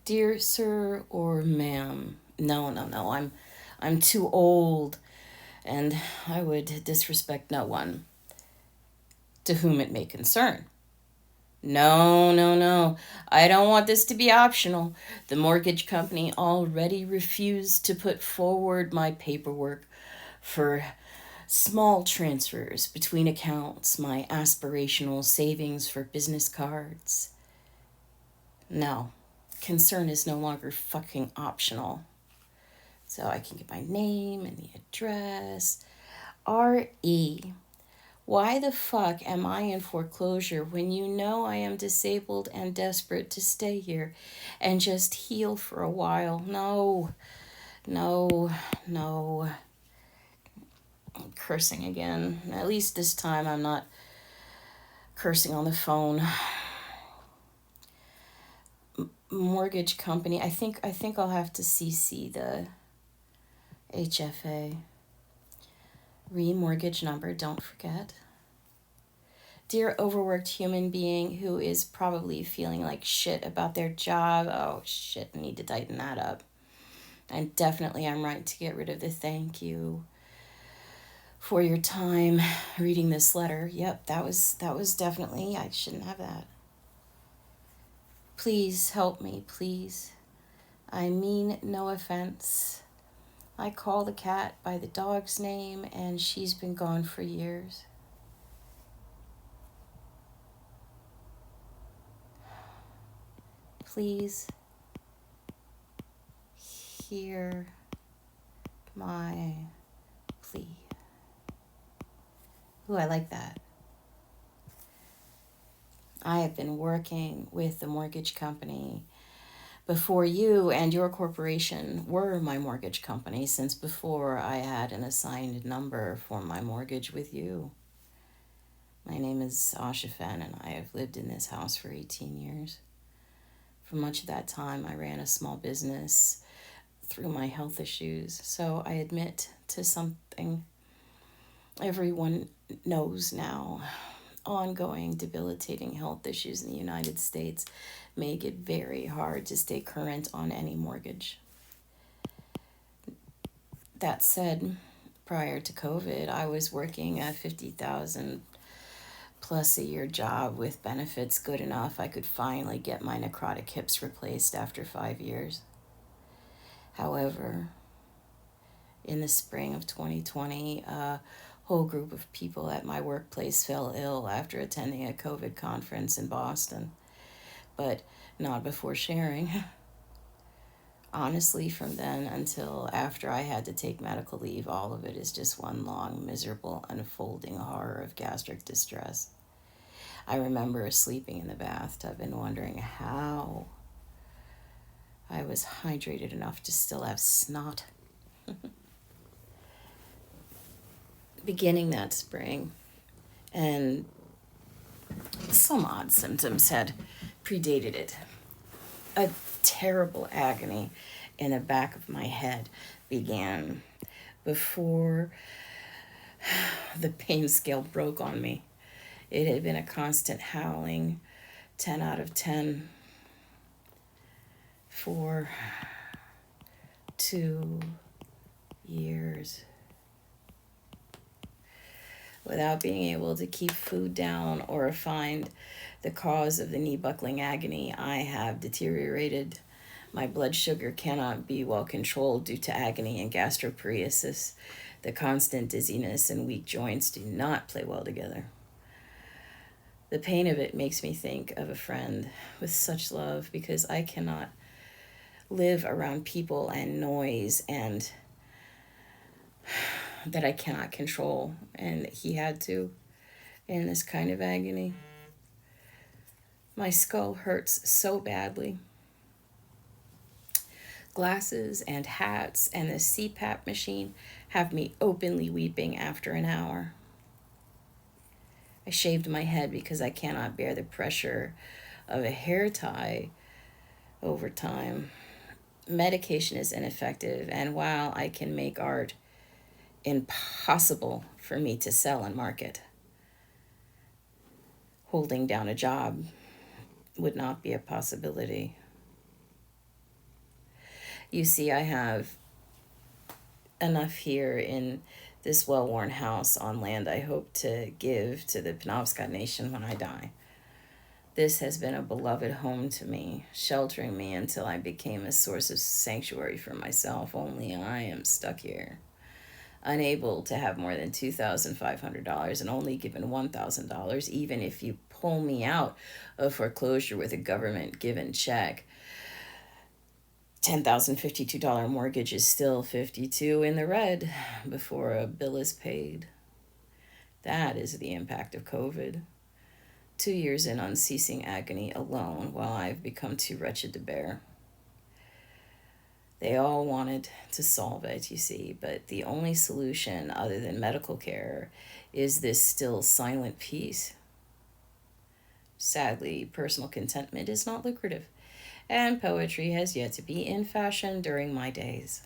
Dear sir or ma'am, no. I'm too old, and I would disrespect no one to whom it may concern. No. I don't want this to be optional. The mortgage company already refused to put forward my paperwork for small transfers between accounts, my aspirational savings for business cards. No, concern is no longer fucking optional. So I can get my name and the address. R.E. Why the fuck am I in foreclosure when you know I am disabled and desperate to stay here and just heal for a while? No, no. I'm cursing again. At least this time I'm not cursing on the phone. Mortgage company. I think I'll have to CC the HFA. Remortgage number, don't forget. Dear overworked human being who is probably feeling like shit about their job. Oh shit, I need to tighten that up. And definitely I'm right to get rid of the thank you for your time reading this letter. Yep, that was definitely, I shouldn't have that. Please help me, please. I mean no offense. I call the cat by the dog's name and she's been gone for years. Please hear my plea. Ooh, I like that. I have been working with the mortgage company before you and your corporation were my mortgage company since before I had an assigned number for my mortgage with you. My name is Asha Fen and I have lived in this house for 18 years. For much of that time, I ran a small business through my health issues, so I admit to something everyone knows now. Ongoing debilitating health issues in the United States make it very hard to stay current on any mortgage. That said, prior to COVID, I was working a 50,000 plus a year job with benefits good enough I could finally get my necrotic hips replaced after 5 years. However, in the spring of 2020, a whole group of people at my workplace fell ill after attending a COVID conference in Boston, but not before sharing. Honestly, from then until after I had to take medical leave, all of it is just one long, miserable, unfolding horror of gastric distress. I remember sleeping in the bathtub and wondering how I was hydrated enough to still have snot. Beginning that spring, and some odd symptoms had predated it. A terrible agony in the back of my head began before the pain scale broke on me. It had been a constant howling, 10 out of 10 for 2 years. Without being able to keep food down or find the cause of the knee buckling agony, I have deteriorated. My blood sugar cannot be well controlled due to agony and gastroparesis. The constant dizziness and weak joints do not play well together. The pain of it makes me think of a friend with such love because I cannot live around people and noise and that I cannot control, and he had to in this kind of agony. My skull hurts so badly. Glasses and hats and the CPAP machine have me openly weeping after an hour. I shaved my head because I cannot bear the pressure of a hair tie over time. Medication is ineffective, and while I can make art, impossible for me to sell and market. Holding down a job would not be a possibility. You see, I have enough here in this well worn house on land I hope to give to the Penobscot Nation when I die. This has been a beloved home to me, sheltering me until I became a source of sanctuary for myself. Only I am stuck here, unable to have more than $2,500 and only given $1,000, even if you pull me out of foreclosure with a government given check. $10,052 mortgage is still 52 in the red before a bill is paid. That is the impact of COVID. 2 years in unceasing agony alone while I've become too wretched to bear. They all wanted to solve it, you see, but the only solution other than medical care is this still silent peace. Sadly, personal contentment is not lucrative, and poetry has yet to be in fashion during my days.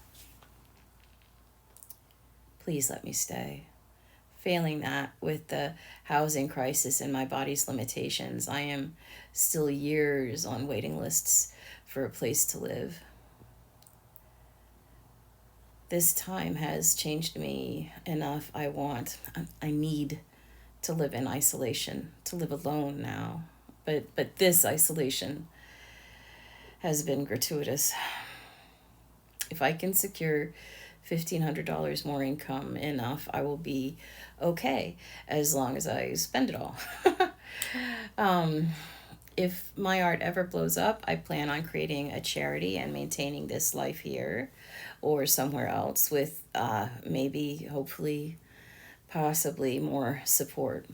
Please let me stay. Failing that, with the housing crisis and my body's limitations, I am still years on waiting lists for a place to live. This time has changed me enough. I need to live in isolation, to live alone now. But this isolation has been gratuitous. If I can secure $1,500 more income enough, I will be okay as long as I spend it all. um, if my art ever blows up, I plan on creating a charity and maintaining this life here or somewhere else with maybe, hopefully, possibly more support.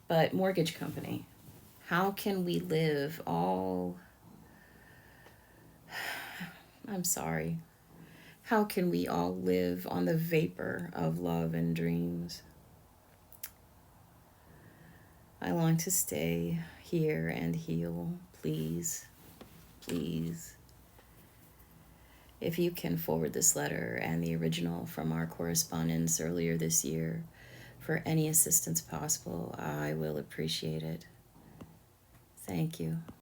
But mortgage company, how can we live all... I'm sorry. How can we all live on the vapor of love and dreams? I long to stay here and heal. Please, please. If you can forward this letter and the original from our correspondence earlier this year for any assistance possible, I will appreciate it. Thank you.